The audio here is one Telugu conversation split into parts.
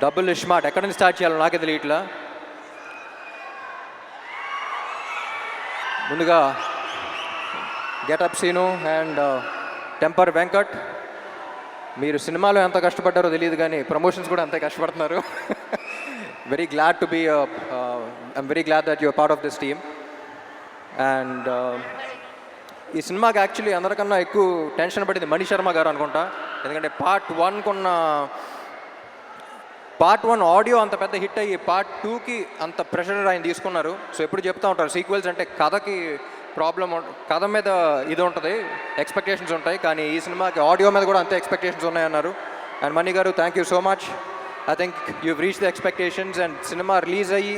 డబుల్ ఇష్మార్ట్ ఎక్కడి నుంచి స్టార్ట్ చేయాలో నాకే తెలియట్లా. ముందుగా గెటప్ సీను అండ్ టెంపర్ వెంకట్, మీరు సినిమాలో ఎంత కష్టపడ్డారో తెలియదు కానీ ప్రమోషన్స్ కూడా అంతే కష్టపడుతున్నారు. Very glad to be I'm very glad that your part of this team. And ఈ సినిమాకి యాక్చువల్లీ అందరికన్నా ఎక్కువ టెన్షన్ పడింది మణి శర్మ గారు అనుకుంటా. ఎందుకంటే పార్ట్ 1 ఆడియో అంత పెద్ద హిట్ అయ్యి పార్ట్ 2కి అంత ప్రెషర్ ఆయన తీసుకున్నారు. సో ఎప్పుడు చెప్తూ ఉంటారు సీక్వెల్స్ అంటే కథకి ప్రాబ్లం, కథ మీద ఇది ఉంటుంది, ఎక్స్పెక్టేషన్స్ ఉంటాయి, కానీ ఈ సినిమాకి ఆడియో మీద కూడా అంతే ఎక్స్పెక్టేషన్స్ ఉన్నాయన్నారు. అండ్ మణి గారు, thank you so much. I think you've reach the expectations. And cinema release అయ్యి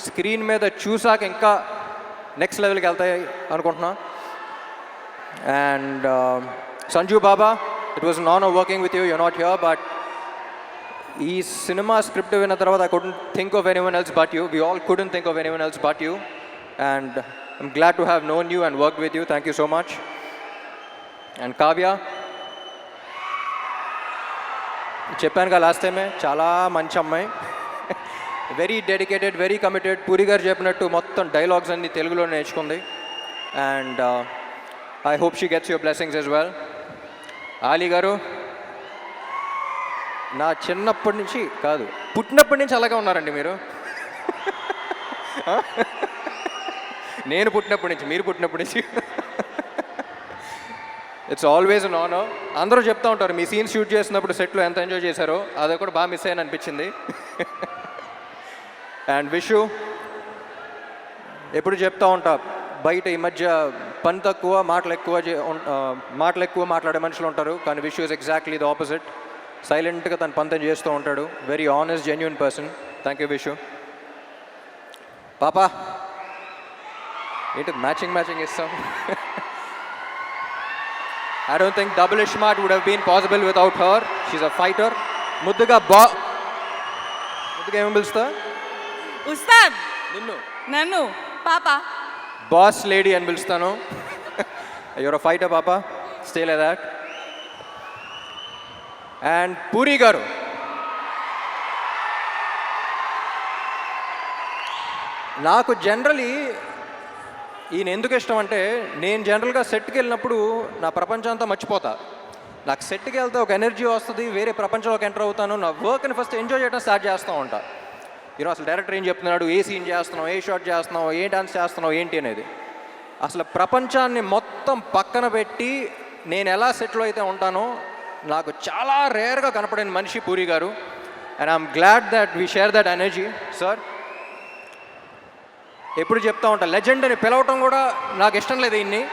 స్క్రీన్ మీద చూసాక ఇంకా నెక్స్ట్ లెవెల్కి వెళ్తాయి అనుకుంటున్నా. And Sanju Baba, it was an honor working with you. You're not here, but ee cinema script vina tarvata I couldn't think of anyone else but you. We all couldn't think of anyone else but you, and I'm glad to have known you and worked with you. Thank you so much. And Kavya, చెప్పాను కదా లాస్ట్ టైమే, చాలా మంచి అమ్మాయి, very dedicated, very committed. Puri గారు చెప్పినట్టు మొత్తం డైలాగ్స్ అన్ని తెలుగులో నేర్చుకుంది. And I hope she gets your blessings as well. Ali garu, నా చిన్నప్పటి నుంచి కాదు పుట్టినప్పటి నుంచి అలాగే ఉన్నారండి మీరు. నేను పుట్టినప్పటి నుంచి, మీరు పుట్టినప్పటి నుంచి. It's always an honour. అందరూ చెప్తూ ఉంటారు మీ సీన్ షూట్ చేసినప్పుడు సెట్లో ఎంత ఎంజాయ్ చేశారో, అది కూడా బాగా మిస్ అయ్యాను అనిపించింది. అండ్ విషు, ఎప్పుడు చెప్తూ ఉంటా బయట ఈ మధ్య పని తక్కువ మాటలు ఎక్కువ మాట్లాడే మనుషులు ఉంటారు, కానీ Vishu is exactly the opposite. సైలెంట్గా తన పని తను చేస్తూ ఉంటాడు. Very honest, genuine person. Thank you Vishu. పాపా ఏంటి మ్యాచింగ్ ఇస్తాం. I don't think double Ishmat would have been possible without her. She's a fighter. ముద్దుగా ఏమని పిలుస్తా? ఉస్తాద్. నన్ను పాప బాస్ లేడీ అని పిలుస్తాను. యువర్ అ ఫైటర్ పాప, stay like that. And puri గారు, నాకు జనరలీ ఈయన ఎందుకు ఇష్టం అంటే, నేను జనరల్గా సెట్కి వెళ్ళినప్పుడు నా ప్రపంచం అంతా మర్చిపోతా. నాకు సెట్కి వెళ్తే ఒక ఎనర్జీ వస్తుంది, వేరే ప్రపంచంలోకి ఎంటర్ అవుతాను. నా వర్క్ని ఫస్ట్ ఎంజాయ్ చేయడం స్టార్ట్ చేస్తూ ఉంటా. అసలు డైరెక్టర్ ఏం చెప్తున్నాడు, ఏ సీన్ చేస్తున్నావు, ఏ షాట్ చేస్తున్నావు, ఏ డాన్స్ చేస్తున్నావు ఏంటి అనేది, అసలు ప్రపంచాన్ని మొత్తం పక్కన పెట్టి నేను ఎలా సెట్లో అయితే ఉంటానో నాకు చాలా రేర్గా కనపడిన మనిషి పూరి గారు. And I'm glad that we share that energy. Sir ఎప్పుడు చెప్తా ఉంటా, లెజెండ్ అని పిలవటం కూడా నాకు ఇష్టం లేదు. ఇన్ని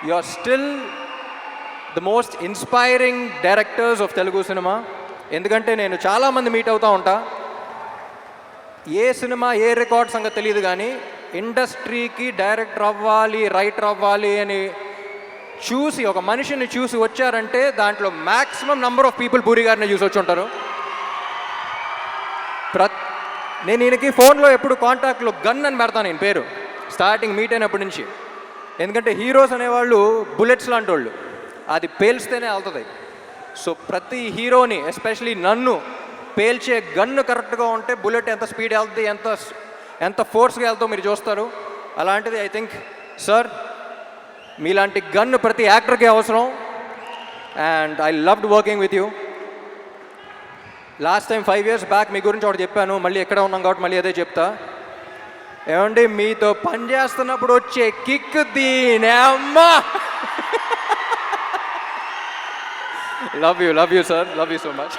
you are still the most inspiring directors of Telugu cinema. ఎందుకంటే నేను చాలామంది మీట్ అవుతూ ఉంటా, ఏ సినిమా ఏ రికార్డ్ సంగతి తెలియదు, కానీ ఇండస్ట్రీకి డైరెక్టర్ అవ్వాలి, రైటర్ అవ్వాలి అని చూసి ఒక మనిషిని చూసి వచ్చారంటే దాంట్లో maximum number of people puri గారిని చూసి వచ్చి ఉంటారు. నేను ఈయనకి ఫోన్లో ఎప్పుడు కాంటాక్ట్లో గన్ అని పెడతాను నేను పేరు, స్టార్టింగ్ మీట్ అయినప్పటి నుంచి. ఎందుకంటే హీరోస్ అనేవాళ్ళు బుల్లెట్స్ లాంటి వాళ్ళు, అది పేల్స్తేనే వెళ్తుంది. సో ప్రతి హీరోని, ఎస్పెషలీ నన్ను పేల్చే గన్ను కరెక్ట్గా ఉంటే బుల్లెట్ ఎంత స్పీడ్ వెళ్తుంది, ఎంత ఫోర్స్గా వెళ్తుందో మీరు చూస్తారు. అలాంటిది ఐ థింక్ సార్ మీలాంటి గన్ను ప్రతి యాక్టర్కి అవసరం. And I loved working with you. Last time 5 years back మీ గురించి ఒకటి చెప్పాను, మళ్ళీ ఎక్కడ ఉన్నాం కాబట్టి మళ్ళీ అదే చెప్తా. ఏమండి, మీతో పని చేస్తున్నప్పుడు వచ్చే కిక్ దీనే అమ్మా. Love you sir, love you so much.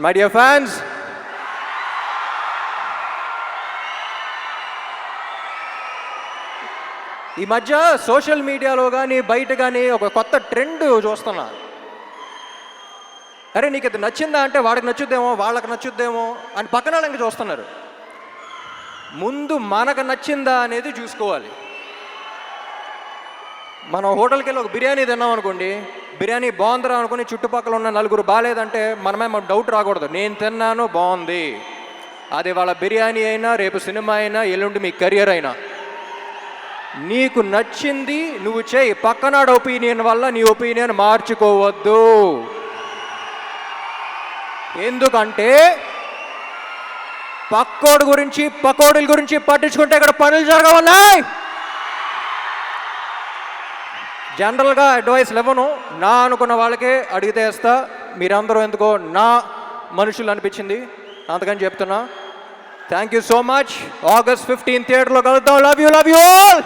My dear fans, ఈ మధ్య సోషల్ మీడియాలో కానీ బయట కానీ ఒక కొత్త ట్రెండ్ చూస్తున్నా. అరే నీకు ఇది నచ్చిందా అంటే వాడికి నచ్చుద్దేమో, వాళ్ళకి నచ్చుద్దేమో అని పక్కన వాళ్ళకి చూస్తున్నారు. ముందు మనకు నచ్చిందా అనేది చూసుకోవాలి. మనం హోటల్కి వెళ్ళి ఒక బిర్యానీ తిన్నాం అనుకోండి, బిర్యానీ బాగుందిరా అనుకుని చుట్టుపక్కల ఉన్న నలుగురు బాగాలేదంటే మనమే డౌట్ రాకూడదు, నేను తిన్నాను బాగుంది. అది వాళ్ళ బిర్యానీ అయినా, రేపు సినిమా అయినా, ఎల్లుండి మీ కెరియర్ అయినా, నీకు నచ్చింది నువ్వు చేయి. పక్కనాడు ఒపీనియన్ వల్ల నీ ఒపీనియన్ మార్చుకోవద్దు. ఎందుకంటే పక్కోడు గురించి పకోడీల గురించి పట్టించుకుంటే ఇక్కడ పనులు జరగవున్నాయి. జనరల్గా అడ్వైస్లు ఇవ్వను, నా అనుకున్న వాళ్ళకే అడిగితే వేస్తా. మీరందరూ ఎందుకో నా మనుషులు అనిపించింది, అందుకని చెప్తున్నా. Thank you so much. August 15 థియేటర్లో కలుద్దాం. Love you all.